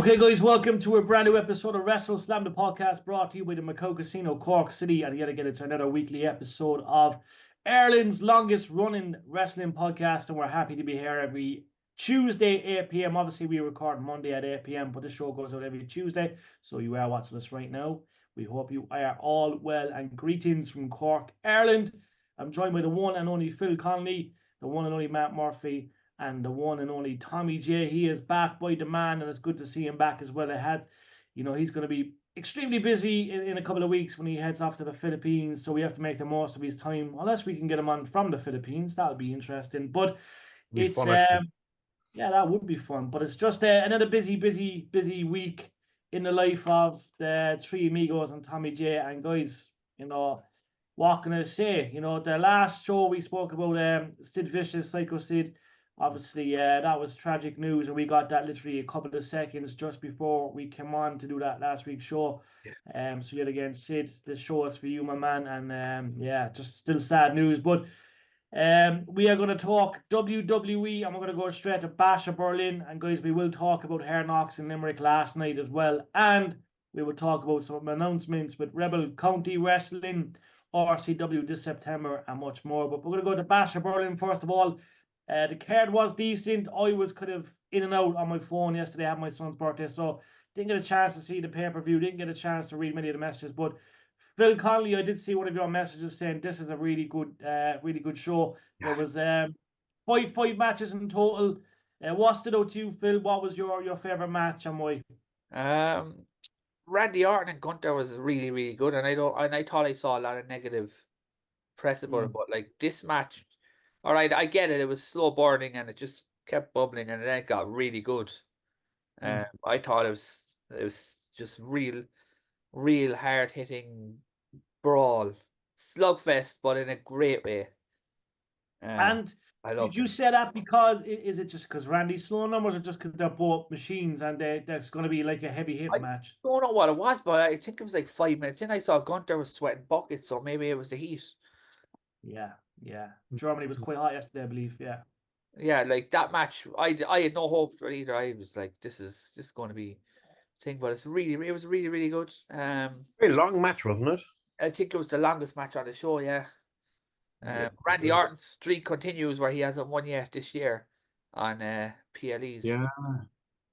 Okay, guys, welcome to a brand new episode of WrestleSlam, the podcast brought to you by the Macau Casino, Cork City. And yet again, it's another weekly episode of Ireland's longest running wrestling podcast. And we're happy to be here every Tuesday, 8 p.m. Obviously, we record Monday at 8 p.m., but the show goes out every Tuesday. So you are watching us right now. We hope you are all well, and greetings from Cork, Ireland. I'm joined by the one and only Phil Connolly, the one and only Matt Murphy, and the one and only Tommy J. He is back by demand, and it's good to see him back as well. He's going to be extremely busy in a couple of weeks when he heads off to the Philippines, so we have to make the most of his time, unless we can get him on from the Philippines. That'll be interesting. But it's yeah, that would be fun. But it's just another busy week in the life of the three amigos and Tommy J. And guys, what can I say? The last show we spoke about Sid Vicious, Psycho Sid. Obviously, that was tragic news, and we got that literally a couple of seconds just before we came on to do that last week's show. Yeah. So yet again, Sid, this show is for you, my man, and yeah, just still sad news. But we are going to talk WWE, and we're going to go straight to Bash of Berlin. And guys, we will talk about Knox and Limerick last night as well, and we will talk about some announcements with Rebel County Wrestling, RCW this September, and much more. But we're going to go to Bash of Berlin first of all. The card was decent. I was kind of in and out on my phone yesterday. I had my son's birthday, so didn't get a chance to see the pay-per-view. Didn't get a chance to read many of the messages. But Phil Connolly, I did see one of your messages saying this is a really good show. There was five matches in total. What stood out to you, Phil? What was your favorite match and why? Randy Orton and Gunther was really, really good, and I thought I saw a lot of negative press about it, but like this match. All right, I get it. It was slow burning and it just kept bubbling, and then it got really good. I thought it was just real hard hitting brawl, slugfest, but in a great way. And did you say that because is it just because Randy's slow numbers, or just because they're both machines and that's going to be like a heavy hit match? I don't know what it was, but I think it was like 5 minutes in. I saw Gunther was sweating buckets, so maybe it was the heat. Yeah. Germany was quite hot yesterday, I believe. Yeah, like that match, I had no hope for it either. I was like, this is going to be thing, but it was really, really good. Very long match, wasn't it? I think it was the longest match on the show. Yeah. Randy Orton's streak continues where he hasn't won yet this year on PLEs.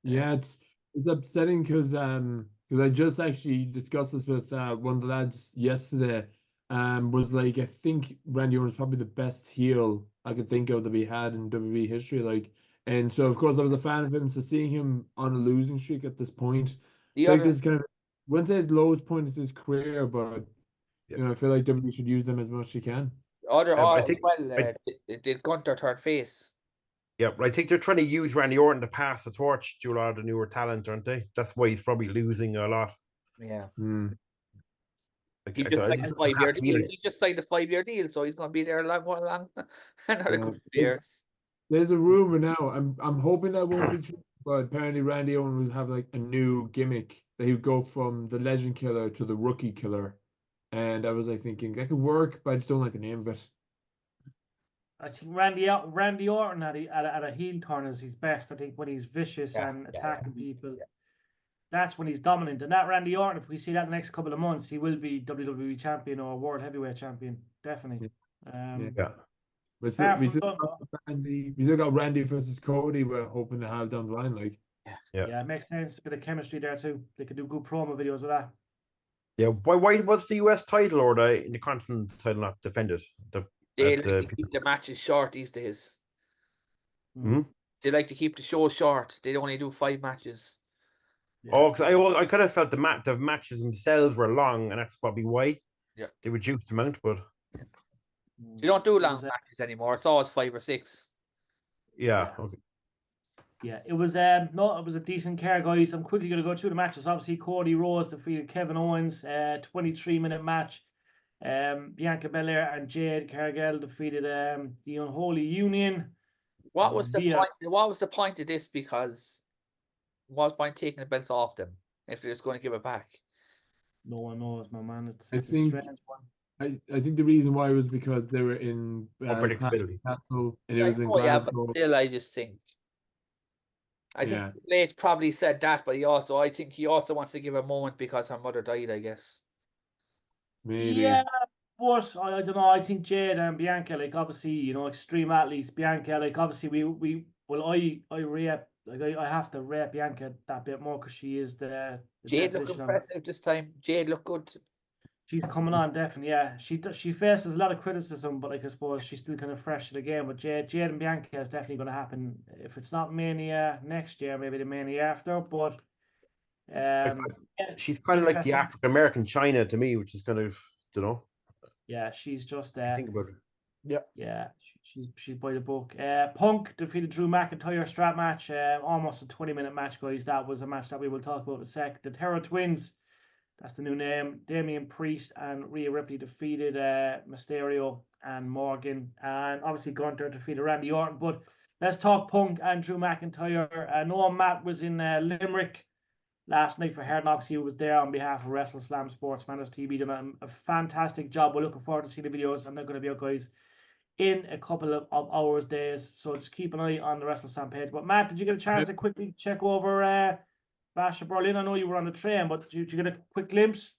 Yeah, it's upsetting because I just actually discussed this with one of the lads yesterday. Was like, I think Randy Orton was probably the best heel I could think of that we had in WWE history. Like, and so of course I was a fan of him. So seeing him on a losing streak at this point, this is kind of, I wouldn't say his lowest point is his career, but I feel like WWE should use them as much as he can. Did Gunther turn face? Yeah, but I think they're trying to use Randy Orton to pass the torch to a lot of the newer talent, aren't they? That's why he's probably losing a lot. Yeah. He just signed a 5-year deal, so he's going to be there another couple of years. There's a rumor now. I'm hoping that won't be true, but apparently Randy Orton will have like a new gimmick that he would go from the Legend Killer to the Rookie Killer, and I was like thinking that could work, but I just don't like the name of it. I think Randy Orton at a heel turn is his best. I think when he's vicious and attacking people. Yeah. That's when he's dominant. And that Randy Orton, if we see that in the next couple of months, he will be WWE champion or World Heavyweight champion. Definitely. We still got Randy versus Cody we're hoping to have down the line. Like, yeah, it makes sense. A bit of chemistry there too. They could do good promo videos with that. Yeah, why was the US title or the Intercontinental title not defended? They like to keep the matches short these days. They like to keep the show short. They only do 5 matches. Yeah. Because I kind of felt the matches themselves were long, and that's probably why they reduced the amount. But they don't do long matches anymore. It's always 5 or 6. Yeah. Okay. Yeah, it was it was a decent card, guys. I'm quickly going to go through the matches. Obviously, Cody Rhodes defeated Kevin Owens, 23-minute match. Bianca Belair and Jade Cargill defeated the Unholy Union. What was the point of this? Because what's the point taking the belts off them if they're just going to give it back? No one knows, my man. It's a strange one. I think the reason why was because they were in unpredictability. Castle, and it was in but still, I just think I think Blake probably said that, but I think he also wants to give a moment because her mother died, I guess. Maybe. Yeah, but I don't know. I think Jade and Bianca, like obviously, you know, extreme athletes. Bianca, like obviously, I rate, like I have to rate Bianca that bit more because she is the Jade looked definition of. impressive this time. Jade looked good. She's coming on, definitely. Yeah, she faces a lot of criticism, but like I suppose she's still kind of fresh to the game. But Jade and Bianca is definitely going to happen. If it's not Mania next year, maybe the Mania after. But Like, yeah, she's kind of like the interesting. African American China to me, which is kind of, don't know. Yeah, she's just Think about it. yeah, she's by the book. Punk defeated Drew McIntyre strap match. Almost a 20-minute match, guys. That was a match that we will talk about in a sec. The Terror Twins, that's the new name. Damian Priest and Rhea Ripley defeated Mysterio and Morgan, and obviously Gunther defeated Randy Orton. But let's talk Punk and Drew McIntyre. I know Matt was in Limerick last night for Knox. He was there on behalf of WrestleSlam Sports Matters TV, done a fantastic job. We're looking forward to seeing the videos, and they're going to be out, guys, in a couple of hours, days. So just keep an eye on the WrestleSlam page. But Matt, did you get a chance to quickly check over Bash of Berlin? I know you were on the train, but did you get a quick glimpse?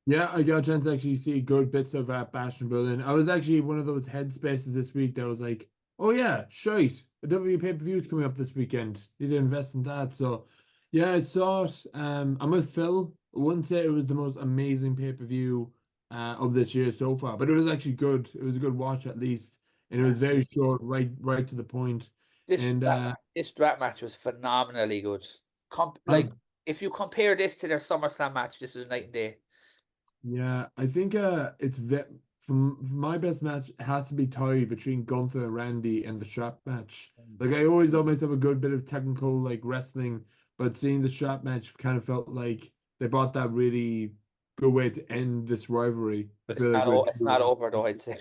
Yeah, I got a chance to actually see good bits of Bash in Berlin. I was actually one of those headspaces this week that was like, oh yeah, shite. The WWE pay-per-view is coming up this weekend. Need to invest in that. So yeah, I saw it. I'm with Phil. I wouldn't say it was the most amazing pay-per-view of this year so far, but it was actually good. It was a good watch at least. And it was very short, right to the point. This strap match was phenomenally good. Like if you compare this to their SummerSlam match, this is night and day. Yeah, I think it's from my best match, it has to be tied between Gunther and Randy and the strap match. Like I always love myself a good bit of technical like wrestling, but seeing the strap match kind of felt like they brought that really good way to end this rivalry. It's not over though, I'd say.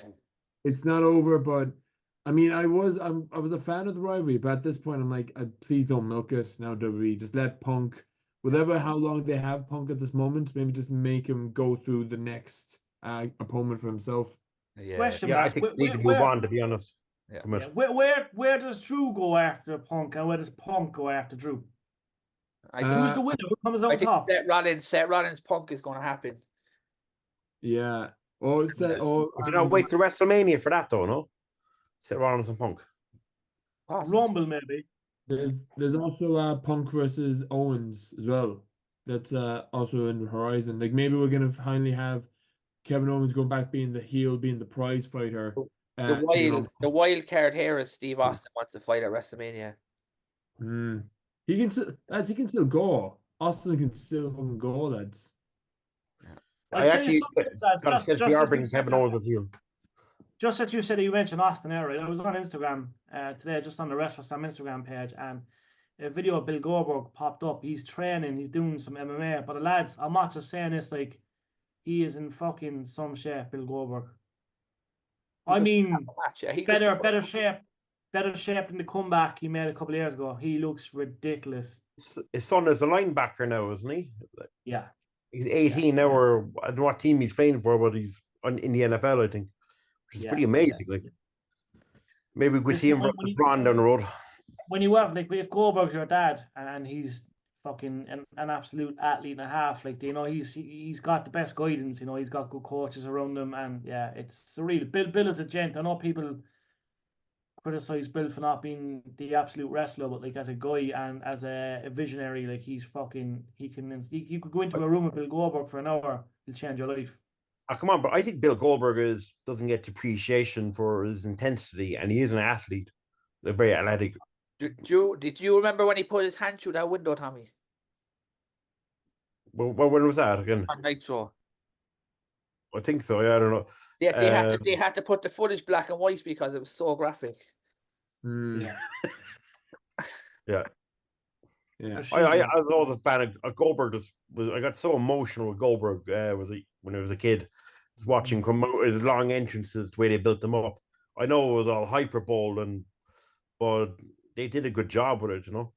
It's not over, but I mean, I was a fan of the rivalry, but at this point, I'm like, please don't milk it now, WWE. Just let Punk, whatever how long they have Punk at this moment, maybe just make him go through the next opponent for himself. Yeah, I think they need to move on, to be honest. Yeah. Where does Drew go after Punk, and where does Punk go after Drew? Who's the winner? Who comes out top? Seth Rollins Punk is going to happen. Yeah. You know, wait till WrestleMania for that, though, no? Seth Rollins and Punk. Possibly. Rumble, maybe. There's also Punk versus Owens as well. That's also in the horizon. Like maybe we're gonna finally have Kevin Owens going back being the heel, being the prize fighter. The wild card here is Steve Austin wants to fight at WrestleMania. He can still go. Austin can still go, lads. I actually got a sense we are bringing Kevin Owens as heel. Just that you mentioned Austin there, right? I was on Instagram today, just on the WrestleSlam Instagram page, and a video of Bill Goldberg popped up. He's training, he's doing some MMA. But lads, I'm not just saying this, like, he is in fucking some shape, Bill Goldberg. I mean, better shape than the comeback he made a couple of years ago. He looks ridiculous. His son is a linebacker now, isn't he? Yeah. He's 18 now, or I don't know what team he's playing for, but he's in the NFL, I think, which is pretty amazing. Like, maybe we see him versus Braun down the road. When you have, like, if Goldberg's your dad and he's fucking an absolute athlete and a half, like, you know, he's got the best guidance, you know, he's got good coaches around him, and yeah, it's surreal. Bill is a gent. I know people criticize Bill for not being the absolute wrestler, but like as a guy and as a visionary, like he's fucking, you could go into a room with Bill Goldberg for an hour, he'll change your life. Oh, come on, but I think Bill Goldberg doesn't get appreciation for his intensity, and he is an athlete. They're very athletic. Did you remember when he put his hand through that window, Tommy? Well, when was that again? On Nitro. I think so. Yeah, I don't know. Yeah, they had to put the footage black and white because it was so graphic. Yeah. Yeah. I was always a fan of Goldberg. I got so emotional with Goldberg when I was a kid, just watching come out his long entrances, the way they built them up. I know it was all hyperbole, but they did a good job with it. You know,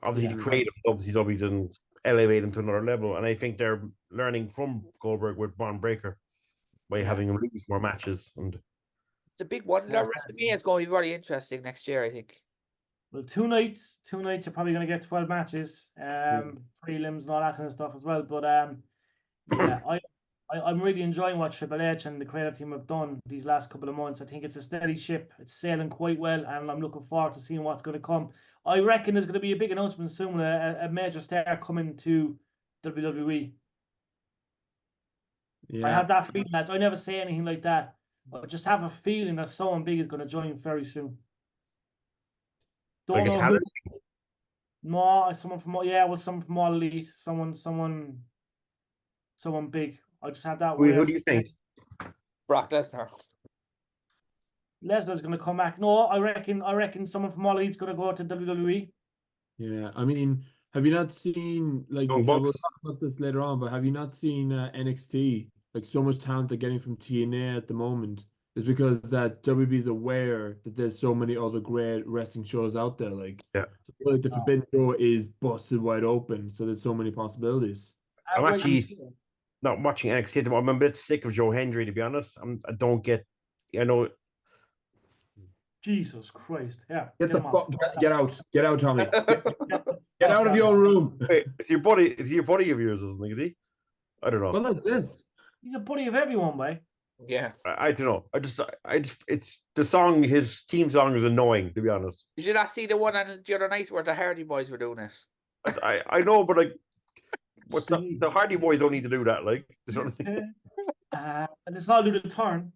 obviously the creative WCW didn't elevate him to another level, and I think they're learning from Goldberg with Braun Breaker by having him lose more matches. And it's a big one. WrestleMania is going to be very interesting next year, I think. Well, two nights. Two nights are probably going to get 12 matches, prelims and all that kind of stuff as well. But yeah, I'm really enjoying what Triple H and the creative team have done these last couple of months. I think it's a steady ship. It's sailing quite well, and I'm looking forward to seeing what's going to come. I reckon there's going to be a big announcement soon, a major star coming to WWE. I have that feeling, lads. I never say anything like that. I just have a feeling that someone big is going to join very soon. Don't know who. No, someone from someone from All Elite, someone big. I just have that. Who do you think? Brock Lesnar. Lesnar's going to come back. No, I reckon someone from All Elite's going to go to WWE. Yeah, I mean, have you not seen we'll talk about this later on, but have you not seen NXT? Like so much talent they're getting from TNA at the moment is because that WB is aware that there's so many other great wrestling shows out there. Like, the Forbidden Door is busted wide open, so there's so many possibilities. I'm actually not watching NXT. I'm a bit sick of Joe Hendry, to be honest. I don't get. I know. Jesus Christ! Yeah, get out, Tommy. Get out of your room. Wait, is your buddy of yours or something? Is he? I don't know. Well, like this. He's a buddy of everyone, boy. Yeah. I don't know. I just it's the song. His team song is annoying, to be honest. Did you not see the one on the other night where the Hardy Boys were doing it? I know, but like, what the Hardy Boys don't need to do that. Like, and it's not do the turn.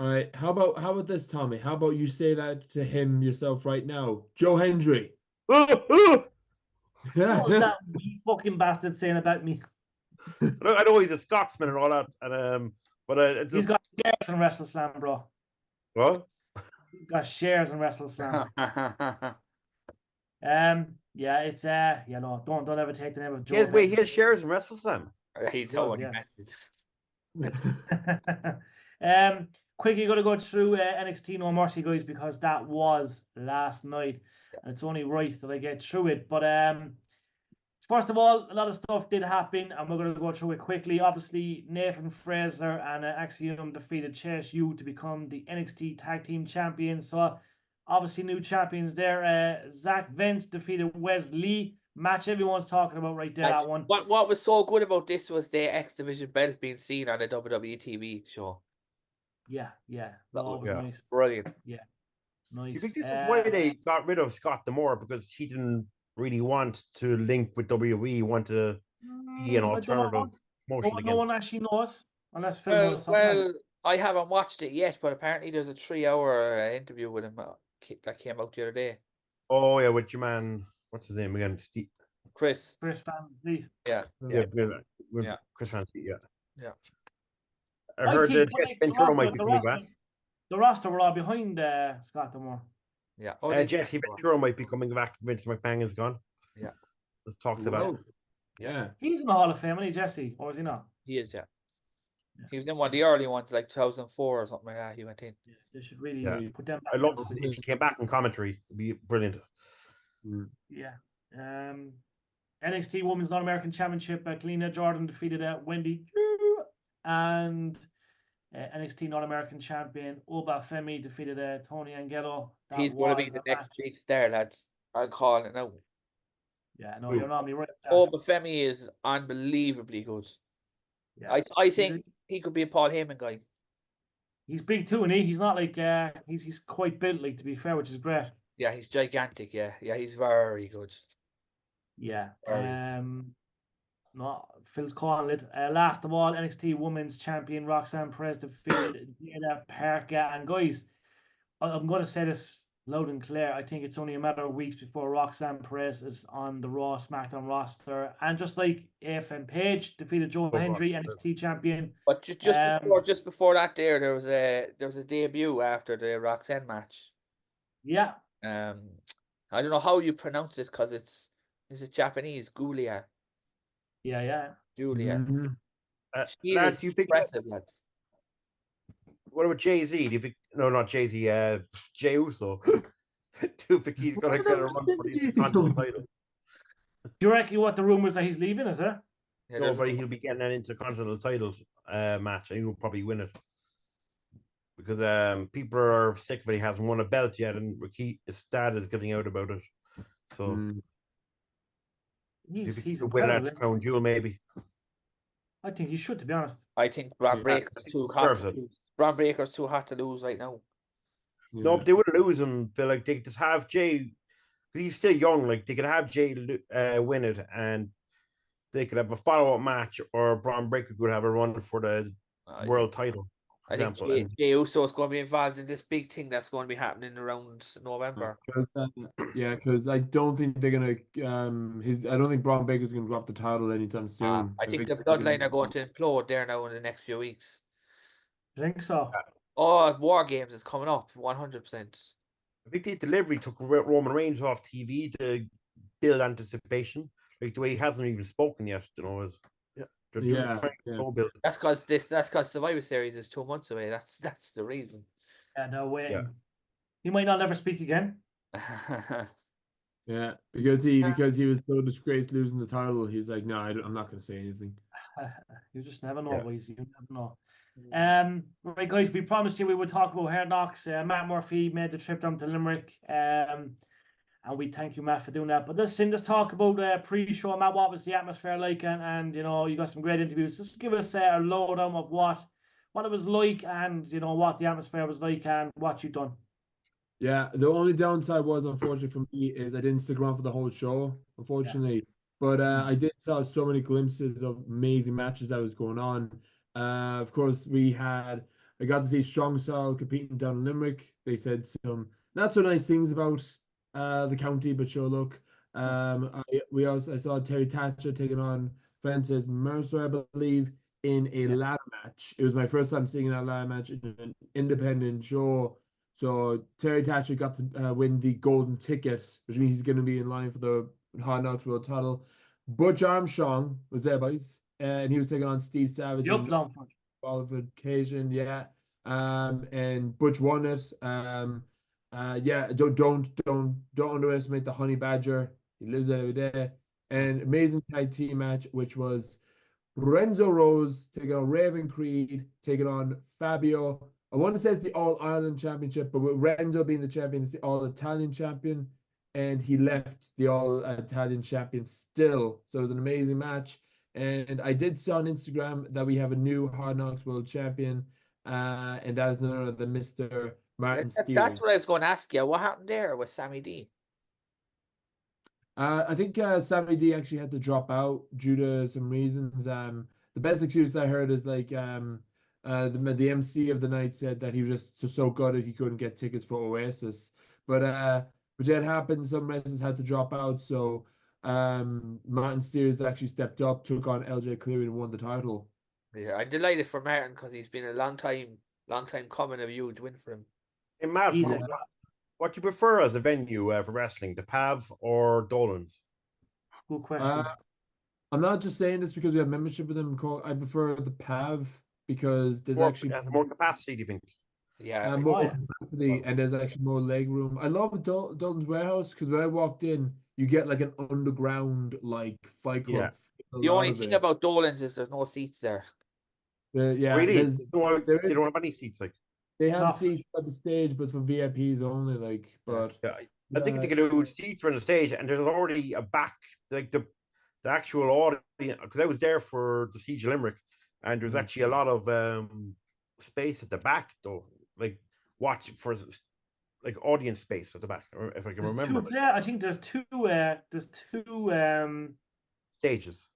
All right. How about this, Tommy? How about you say that to him yourself right now, Joe Hendry? What was that wee fucking bastard saying about me? I know he's a Scotsman and all that, and but he's got shares in WrestleSlam, bro. What? He's got shares in WrestleSlam. Yeah, it's no, don't ever take the name of Joe. Wait, he has shares in WrestleSlam. He does, yeah. Quickly going to go through NXT No Mercy, guys, because that was last night, and it's only right that I get through it. But first of all, a lot of stuff did happen, and we're going to go through it quickly. Obviously, Nathan Fraser and Axiom defeated Chase U to become the NXT Tag Team Champions. So, obviously, new champions there. Zach Vance defeated Wes Lee. Match everyone's talking about right there, that one. What was so good about this was the X Division belt being seen on the WWE TV show. Yeah. That was nice. Brilliant. Yeah. Nice. Do you think this is why they got rid of Scott D'Amore? Because he didn't really want to link with WWE, he wanted to be an alternative motion again? No one actually knows, unless Phil knows something. Well, I haven't watched it yet, but apparently there's a 3-hour interview with him that came out the other day. Oh, yeah, with your man, what's his name again? Steve. Chris Van Vliet. Yeah. Chris Van Vliet, yeah. I heard that Jesse Ventura might be coming back. The roster were all behind Scott D'Amore. Yeah. Jesse Ventura might be coming back if Vince McMahon is gone. Yeah. There's talks about it. Yeah. He's in the Hall of Fame, isn't he, Jesse? Or is he not? He is, yeah. He was in one of the early ones, like 2004 or something like that. He went in. Yeah, they should really put them back. I'd love to see if he came back in commentary. It'd be brilliant. Yeah. NXT Women's North American Championship, Kalina Jordan defeated Wendy and NXT North American Champion Oba Femi defeated Tony Angelo. He's going to be the next big star, lads. I'm calling it now. Yeah, no, you're not me right. Oba Femi is unbelievably good. Yeah. I think he could be a Paul Heyman guy. He's big too, and he's not like he's quite built, like, to be fair, which is great. Yeah, he's gigantic. Yeah, he's very good. Yeah. No, Phil's calling it. Last of all, NXT Women's Champion Roxanne Perez defeated Dana Parker. And guys, I'm going to say this loud and clear. I think it's only a matter of weeks before Roxanne Perez is on the Raw SmackDown roster. And just like AFM Page defeated Joe Hendry, NXT Champion. But just before that, there was a debut after the Roxanne match. Yeah. I don't know how you pronounce it because it's Japanese. Julia. Yeah. Julia. Mm-hmm. Lads, you think impressive, lads. What about Jay-Z? Do you think? No, not Jay-Z. Jey Uso. Do you think he's going to get a run for the Continental title? Do you reckon what the rumors that he's leaving, is it? No, but he'll be getting an Intercontinental title match, and he'll probably win it. because people are sick of it. He hasn't won a belt yet, and his dad is getting out about it. So he's to win incredible. that crown jewel, maybe. I think he should, to be honest. I think Braun Breaker's too hot to lose. Braun Breaker's too hot to lose right now. No, but they wouldn't lose him. Feel like they just have Jay, because he's still young. Like they could have Jay win it, and they could have a follow-up match, or Braun Breaker could have a run for the world title. For example, think Jey Uso is going to be involved in this big thing that's going to be happening around November. Because I don't think they're gonna. I don't think Braun Baker's gonna drop the title anytime soon. I think the bloodline are going to implode there now in the next few weeks. I think so. Oh, War Games is coming up, 100%. I think the delivery took Roman Reigns off TV to build anticipation. Like the way he hasn't even spoken yet, That's because Survivor Series is 2 months away. That's the reason. Yeah, no way. Yeah. He might not never speak again. Yeah, because he was so disgraced losing the title. He's like, no, I'm not going to say anything. You just never know, boys. You never know. Right, guys, we promised you we would talk about Knox. Matt Murphy made the trip down to Limerick. And we thank you, Matt, for doing that. But let's talk about pre-show. Matt, what was the atmosphere like? And you know, you got some great interviews. Just give us a lowdown of what it was like, and you know what the atmosphere was like, and what you've done. Yeah, the only downside was, unfortunately for me, is I didn't stick around for the whole show, unfortunately. But I did saw so many glimpses of amazing matches that was going on. Of course, I got to see Strong Style competing down in Limerick. They said some not so nice things about the county, but sure, look. I saw Terry Thatcher taking on Frances Mercer, I believe, in a ladder match. It was my first time seeing that ladder match in an independent show. So Terry Thatcher got to win the golden ticket, which means he's going to be in line for the Hard Knocks World title. Butch Armstrong was there, boys, and he was taking on Steve Savage. Yep, Longford. Qualification, yeah. And Butch won it. Don't underestimate the Honey Badger. He lives there every day. And amazing tag team match, which was Renzo Rose taking on Raven Creed, taking on Fabio. I want to say it's the All Ireland Championship, but with Renzo being the champion, it's the All Italian Champion, and he left the All Italian Champion still. So it was an amazing match. And I did see on Instagram that we have a new Hard Knocks World Champion, and that is none other than Mr. Martin Steele. That's what I was going to ask you. What happened there with Sammy D? I think Sammy D actually had to drop out due to some reasons. The best excuse I heard is like the MC of the night said that he was just so gutted he couldn't get tickets for Oasis. But it happened. Some wrestlers had to drop out, so Martin Steers actually stepped up, took on LJ Cleary, and won the title. Yeah, I'm delighted for Martin because he's been a long time coming, a huge win for him. Hey, Matt, what do you prefer as a venue for wrestling, the PAV or Dolan's? Good question. I'm not just saying this because we have membership with them. I prefer the PAV because there's has more capacity. Do you think? Yeah, more capacity, and there's actually more leg room. I love Dalton's Warehouse because when I walked in, you get like an underground like fight club. Yeah. The only thing about Dolan's is there's no seats there. Really? They don't have any seats. Like they have seats at the stage, but it's for VIPs only. Like, but I think they can do seats on the stage, and there's already a back, like the actual audience. Because I was there for the Siege of Limerick, and there's actually a lot of space at the back, though. Like watch for like audience space at the back, if I can remember. I think there's two stages.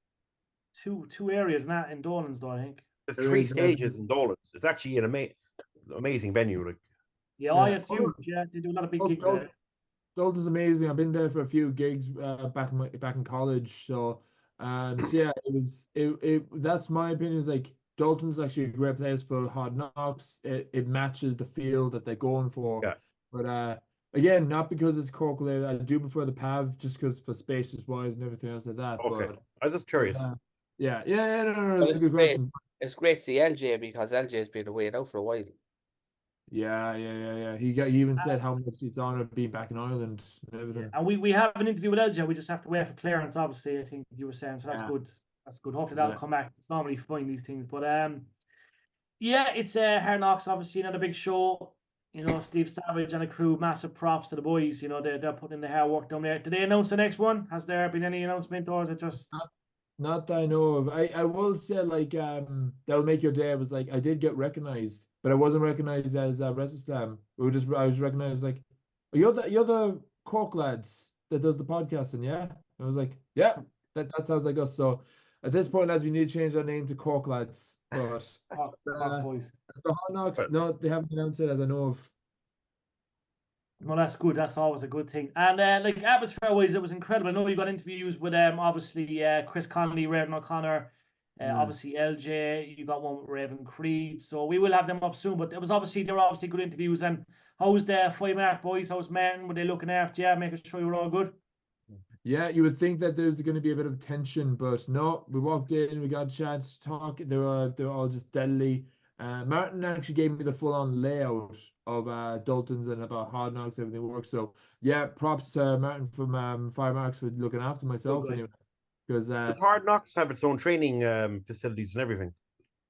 Two areas, not in Dolan's, though. I think there's 3 stages in Dolan's. It's actually an amazing venue. Like it's huge. Yeah, they do a lot of big gigs there. Dolan's amazing. I've been there for a few gigs back in college. So that's my opinion. Is like Dalton's actually a great place for Hard Knocks. It matches the feel that they're going for. Yeah. But again, not because it's Cork related. I do prefer the PAV just because for spaces wise and everything else like that. Okay. But, I was just curious. No, it's a good question. It's great to see LJ because LJ's been away now for a while. Yeah. He even said how much it's honored being back in Ireland and everything. And we have an interview with LJ. We just have to wait for clearance, obviously. I think you were saying, so that's good. That's good. Hopefully that'll come back. It's normally fine, these things. But Yeah, it's Knox, obviously another big show. You know, Steve Savage and the crew, massive props to the boys. You know, they're putting in the hard work down there. Did they announce the next one? Has there been any announcement, or is it just? Not that I know of. I will say like that'll make your day. I was like I did get recognized, but I wasn't recognized as WrestleSlam. I was recognized like you're the Cork lads that does the podcasting, yeah? And I was like, yeah, that sounds like us. So at this point, lads, we need to change our name to Cork lads. But Boys. the Hot Knocks, no, they haven't announced it as I know of. Well, that's good. That's always a good thing. And like atmosphere-wise, it was incredible. I know you got interviews with obviously Chris Connolly, Raven O'Connor, obviously LJ. You got one with Raven Creed. So we will have them up soon. But they were obviously good interviews. And how's the 5 Mark boys? How's Martin? Were they looking after you, making sure you were all good? Yeah, you would think that there's going to be a bit of tension, but no. We walked in, we got a chance to talk. They were all just deadly. Martin actually gave me the full-on layout of Dalton's and about Hard Knocks, everything works. So yeah, props to Martin from 5 Marks for looking after myself anyway. Because does Hard Knocks have its own training facilities and everything?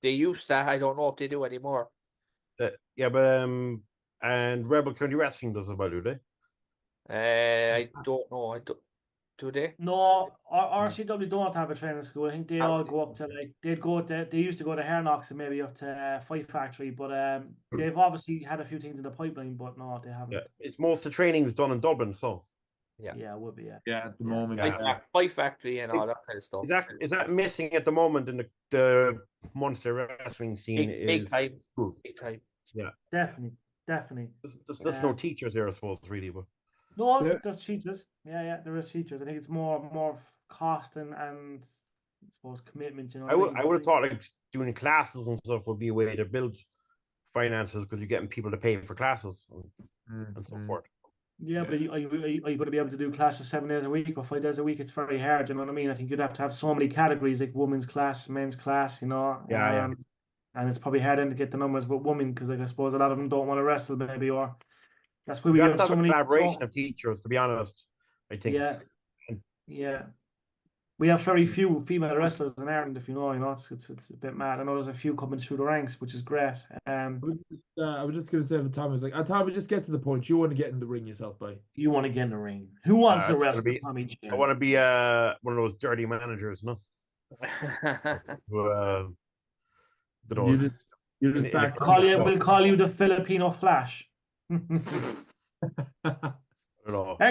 They used to. I don't know if they do anymore. Yeah, but and Rebel County Wrestling does as well, do they? I don't know. Do they? No, RCW don't have a training school. I think they all go up to like they used to go to Hair Knox and maybe up to Fight Factory, but they've obviously had a few things in the pipeline, but no, they haven't. Yeah, it's most of the training's done in Dublin, so yeah, it would be at the moment. Fight Factory and all that kind of stuff. Is that missing at the moment in the Munster wrestling scene? Big time. Schools. Big time. Yeah, definitely. There's no teachers here, I suppose, really, but. No, there's teachers. Yeah, there is teachers. I think it's more cost and I suppose commitment. You know, I would have thought like doing classes and stuff would be a way to build finances because you're getting people to pay for classes and so forth. Yeah, but are you going to be able to do classes 7 days a week or 5 days a week? It's very hard. You know what I mean? I think you'd have to have so many categories like women's class, men's class. You know. Yeah. And it's probably hard to get the numbers with women because like, I suppose a lot of them don't want to wrestle, maybe, or. That's why we have so many collaboration of teachers, to be honest. I think. Yeah. We have very few female wrestlers in Ireland, if you know. It's a bit mad. I know there's a few coming through the ranks, which is great. I was just going to say for Tom, Tom, just get to the point. You want to get in the ring yourself, boy. You want to get in the ring. Who wants to wrestle Tommy J? I want to be one of those dirty managers, no? We'll call you the Filipino Flash. And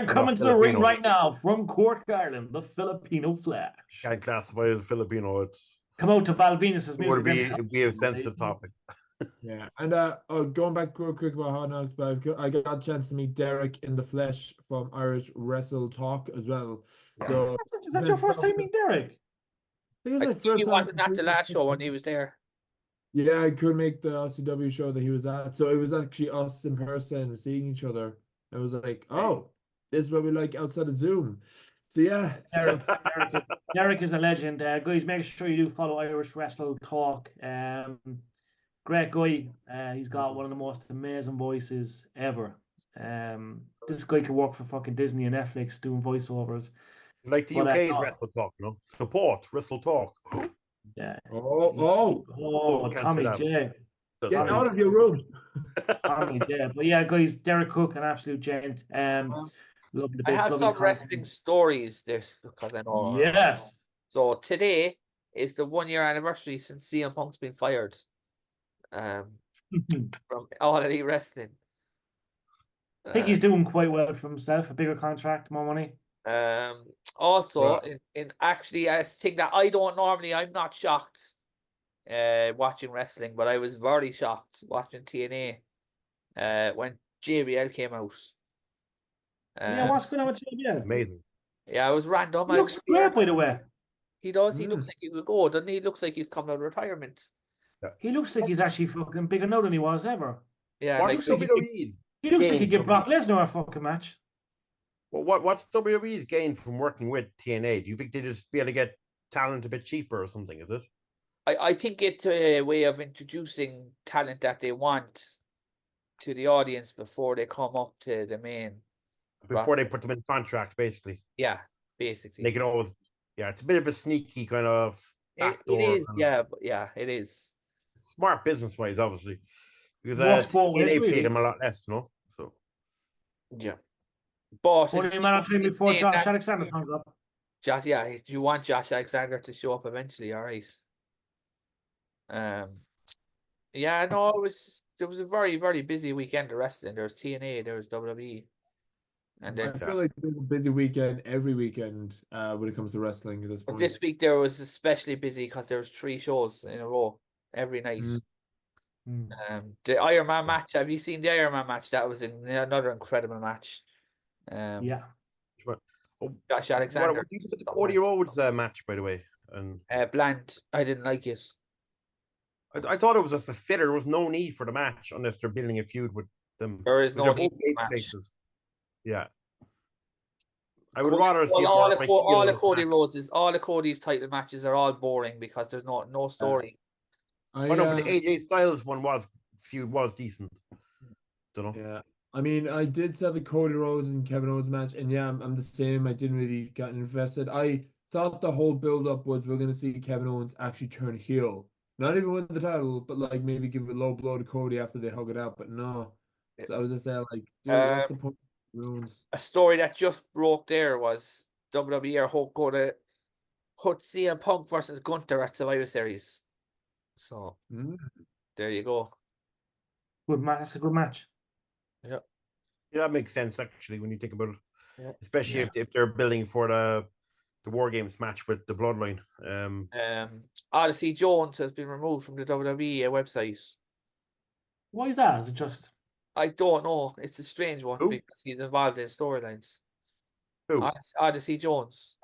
coming to the ring right now from Cork, Ireland, the Filipino Flash. Can't classify as Filipino. It's come out to Val Venus's music. It'd be a sensitive topic. Yeah, and going back real quick about Hard Knocks, but I got a chance to meet Derek in the flesh from Irish Wrestle Talk as well. So is that your first time meeting Derek? I think he wasn't at the last show when he was there. Yeah, I couldn't make the RCW show that he was at. So it was actually us in person seeing each other. I was like, oh, this is what we like outside of Zoom. So yeah. Derek is a legend. Guys, make sure you do follow Irish Wrestle Talk. Great guy. He's got one of the most amazing voices ever. This guy could work for fucking Disney and Netflix doing voiceovers. Like the UK's Wrestle Talk, you know? Support Wrestle Talk. Yeah. Oh, Tommy J. Get out of your room. Tommy J. But yeah, guys, Derek Cook, an absolute gent. I have some wrestling stories this because I know. Yes. So today is the 1-year anniversary since CM Punk's been fired from All Elite Wrestling. I think he's doing quite well for himself. A bigger contract, more money. Also, in actually a thing that I don't normally, I'm not shocked watching wrestling, but I was very shocked watching TNA when JBL came out. What's going on with JBL? Amazing. Yeah, it was random. He looks great, by the way. He does. He looks like he could go, doesn't he? He looks like he's coming out of retirement. Yeah. He looks like he's actually fucking bigger now than he was ever. Yeah, he looks like he give Brock Lesnar a fucking match. Well, what's WWE's gain from working with TNA? Do you think they just be able to get talent a bit cheaper or something? Is it? I think it's a way of introducing talent that they want to the audience before they come up to the main. Before they put them in contract, basically. Yeah, basically. They can always. Yeah, it's a bit of a sneaky kind of. It is. Yeah, it is. smart business-wise, obviously, because Works both ways, TNA paid really. him a lot less, no? So Yeah. But Only a matter of time before Josh Alexander comes up. You want Josh Alexander to show up eventually, all right. Yeah, no, there was a very, very busy weekend of wrestling. There was TNA, there was WWE. And then I feel like there's a busy weekend every weekend when it comes to wrestling at this point. this week there was especially busy because there was 3 shows in a row every night. The Iron Man match. Have you seen the Iron Man match? That was another incredible match. Yeah. Josh Alexander. What do you think of the Cody Rhodes match, by the way? And bland. I didn't like it. I thought it was just a filler. There was no need for the match unless they're building a feud with them. There is no need for for match. faces. Yeah. I would rather see all the Cody Rhodes all the Cody's title matches are all boring because there's no story. I know, but the AJ Styles feud was decent. Don't know. Yeah. I mean, I did say the Cody Rhodes and Kevin Owens match, and yeah, I'm the same. I didn't really get invested. I thought the whole build-up was we're going to see Kevin Owens actually turn heel. Not even win the title, but like maybe give a low blow to Cody after they hug it out. But no. So I was just there like, dude, what's the point of Owens? A story that just broke there was WWE are going to put CM Punk versus Gunther at Survivor Series. So there you go. Good match. That's a good match. Yeah. Yeah, that makes sense actually when you think about it. Yeah. Especially if they're building for the War Games match with the Bloodline. Odyssey Jones has been removed from the WWE website. Why is that? Is it just? I don't know. It's a strange one because he's involved in storylines. Who? Odyssey Jones.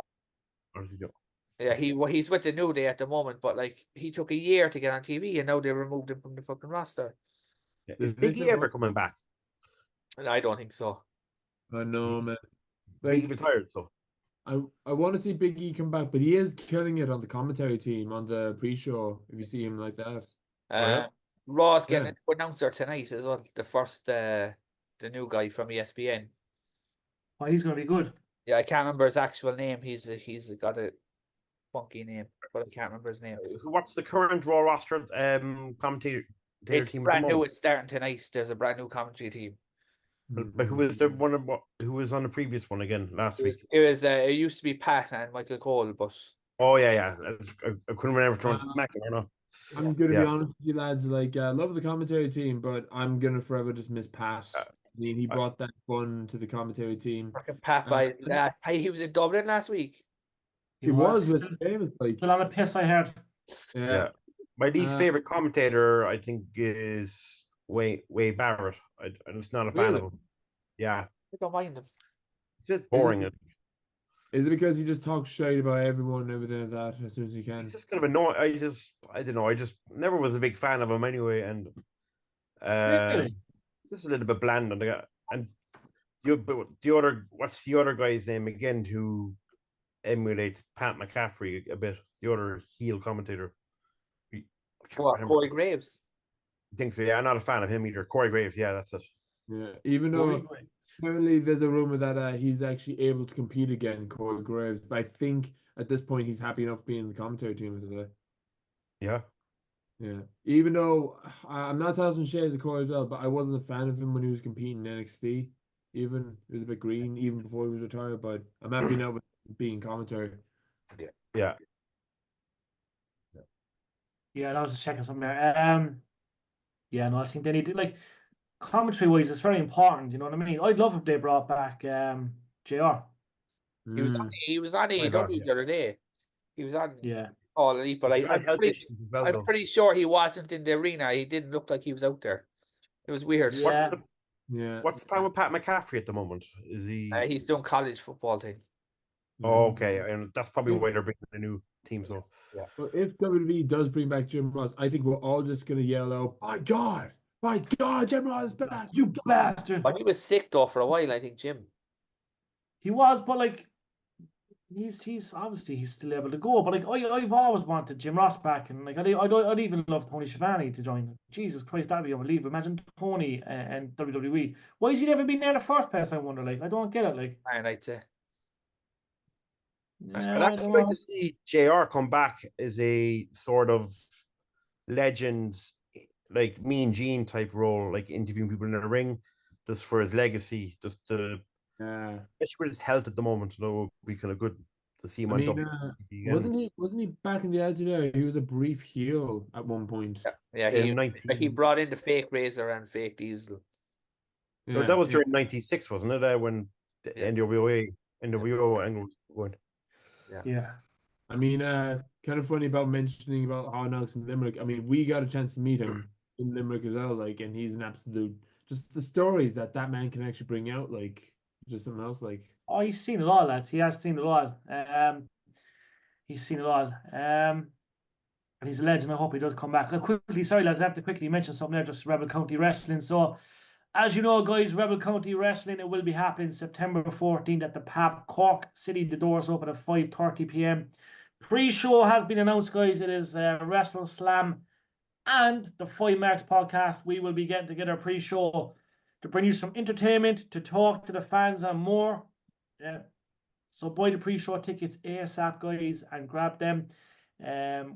Odyssey Jones. Yeah, he's with the New Day at the moment, but like he took a year to get on TV, and now they removed him from the fucking roster. Yeah. Is Big E ever coming back? I don't think so. I know, man. Big E retired, so I want to see Big E come back, but he is killing it on the commentary team on the pre-show. If you see him like that, Raw's getting a new announcer tonight as well. The first, the new guy from ESPN. Oh, he's going to be good. Yeah, I can't remember his actual name. He's got a funky name, but I can't remember his name. What's the current Raw roster commentator team? Brand new. It's starting tonight. There's a brand new commentary team. But who was who was on the previous one again last week? It used to be Pat and Michael Cole, but I couldn't remember if it was SmackDown or not. I'm gonna be honest with you lads. Like, love the commentary team, but I'm gonna forever just miss Pat. I mean, he brought that fun to the commentary team. Fucking Pat, he was in Dublin last week. He was with famous, like still on a piss. I heard. Yeah. My least favorite commentator, I think, is Wade Barrett. I'm just not a fan of him. Yeah. I don't mind him. It's a bit boring. Is it because he just talks shit about everyone and everything like that as soon as he can? He's just kind of annoying. I don't know. I just never was a big fan of him anyway, and it's just a little bit bland on the guy. And the other, what's the other guy's name again who emulates Pat McCaffrey a bit? The other heel commentator. Corey Graves. I think so. Yeah, I'm not a fan of him either. Corey Graves. Yeah, that's it. Yeah, even though apparently there's a rumor that he's actually able to compete again, Corey Graves. But I think at this point he's happy enough being in the commentary team today. Yeah. Yeah. Even though I'm not tossing shades of Corey as well, but I wasn't a fan of him when he was competing in NXT. Even he was a bit green even before he was retired. But I'm happy now with being commentary. Yeah. Yeah, I was just checking something there. Yeah, no, I think they need to commentary wise, it's very important. You know what I mean? I'd love if they brought back JR. He was on AEW the other day. He was on All Elite, but I'm pretty sure he wasn't in the arena. He didn't look like he was out there. It was weird. Yeah. What's the plan with Pat McCaffrey at the moment? Is he? He's doing college football thing. Oh, okay, and that's probably why they're bringing a new team. So, yeah. But if WWE does bring back Jim Ross, I think we're all just gonna yell out, My God, Jim Ross is back, you bastard! But he was sick though for a while, I think, Jim. He was, but he's obviously he's still able to go. But I've always wanted Jim Ross back, and I'd even love Tony Schiavone to join. Jesus Christ, that'd be unbelievable. Imagine Tony and WWE. Why has he never been there in the first place? I wonder. I don't get it. I'd say. I'd actually like to see JR come back as a sort of legend, like Mean Gene type role, like interviewing people in the ring, just for his legacy, just to, especially with his health at the moment, you know, would be kind of good to see him I on mean, again. wasn't he back in the edge there? He was a brief heel at one point. Yeah, he brought in the fake Razor and fake Diesel. No, that was during '96, wasn't it? When the NWO angle went. Yeah. I mean, kind of funny about mentioning about Knox and Limerick. I mean, we got a chance to meet him in Limerick as well, like, and he's an absolute, just the stories that man can actually bring out, like, just something else, like. Oh, he's seen it all, lads. He has seen it all. He's seen it all. And he's a legend. I hope he does come back. Sorry, lads, I have to quickly mention something there, just Rebel County Wrestling. So, as you know, guys, Rebel County Wrestling, it will be happening September 14th at the Pab, Cork City. The doors open at 5:30 p.m. Pre-show has been announced, guys. It is WrestleSlam and the 5 Marks podcast. We will be getting together pre-show to bring you some entertainment, to talk to the fans and more. Yeah. So buy the pre-show tickets ASAP, guys, and grab them.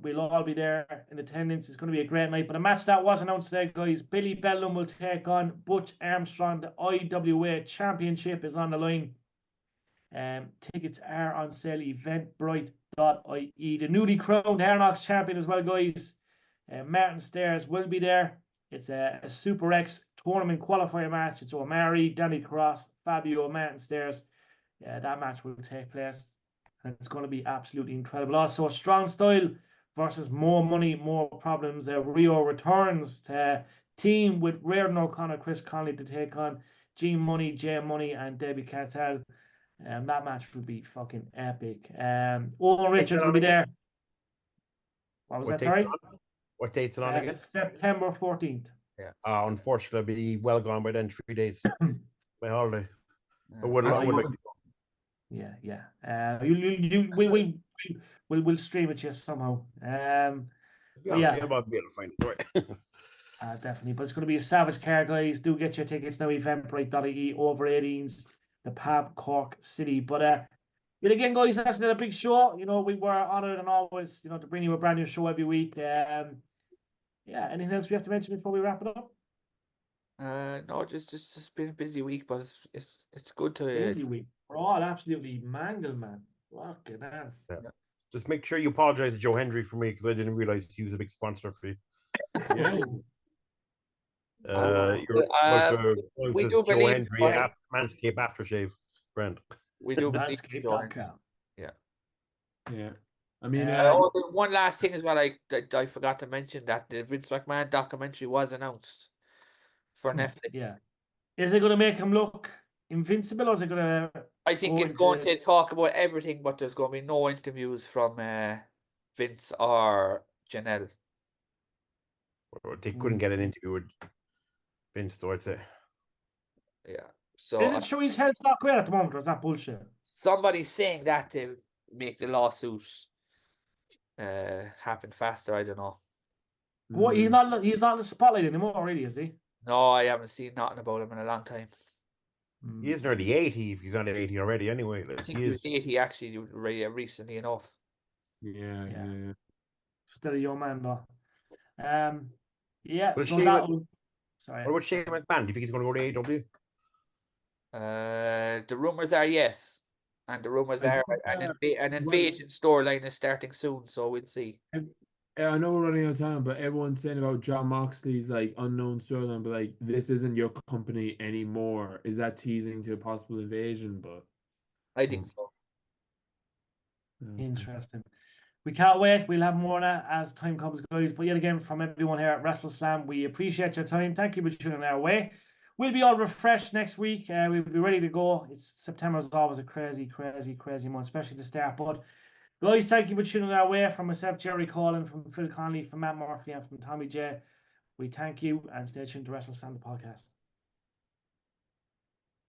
We'll all be there in attendance. It's going to be a great night. But a match that was announced today, guys, Billy Bellum will take on Butch Armstrong. The IWA Championship is on the line. Tickets are on sale, eventbrite.ie. The newly crowned Knox champion as well, guys. Martin Stairs will be there. It's a Super X tournament qualifier match. It's Omari, Danny Cross, Fabio, Martin Stairs. That match will take place. And it's going to be absolutely incredible. Also, Strong Style versus More Money, More Problems. Rio returns to team with Reardon O'Connor, Chris Conley to take on G Money, J Money, and Debbie Cartel. That match will be fucking epic. Owen Richards will be there. What was that, sorry? What date's it on again? September 14th. Yeah. Unfortunately, I'll be well gone by then, 3 days. My holiday. I would like to. Yeah. We'll stream it just somehow. I'll be able to find it. Definitely. But it's going to be a savage car, guys. Do get your tickets now. Eventbrite.ie, over 18s, the Pab, Cork City. But again, guys, that's another big show. You know, we were honored and always, you know, to bring you a brand new show every week. Anything else we have to mention before we wrap it up? No, just been a busy week, but it's good to busy week. We're all absolutely mangled, man. Fucking hell. Yeah. Just make sure you apologize to Joe Hendry for me, because I didn't realize he was a big sponsor for you. We do Joe Hendry after Manscaped aftershave brand. We do Manscaped.com. Yeah. I mean, one last thing as well. I forgot to mention that the Vince McMahon documentary was announced for Netflix. Yeah. Is it going to make him look invincible, or is it going to? I think it's going to talk about everything, but there's going to be no interviews from Vince or Janelle. They couldn't get an interview with Vince, though, I'd say. Yeah. So is it true his health's not great at the moment, or is that bullshit? Somebody's saying that to make the lawsuit happen faster. I don't know. What, he's not in the spotlight anymore, really, is he? No, I haven't seen nothing about him in a long time. He is nearly 80, if he's not 80 already anyway. I think he was 80 actually recently enough. Yeah. Still a young man though. Yeah. Sorry. What about Shane McMahon? Do you think he's going to go to AEW? The rumors are yes. And the rumors are an Invasion storyline is starting soon, so we'll see. I know we're running out of time, but everyone's saying about John Moxley's like unknown storyline, but like this isn't your company anymore. Is that teasing to a possible invasion? But I think so. Interesting. We can't wait. We'll have more on that as time comes, guys. But yet again, from everyone here at WrestleSlam, we appreciate your time. Thank you for tuning our way. We'll be all refreshed next week. We'll be ready to go. September is always a crazy month, especially to start. But guys, thank you for tuning our way. From myself, Jerry Collin, from Phil Conley, from Matt Murphy, and from Tommy J. We thank you and stay tuned to WrestleSlam the podcast.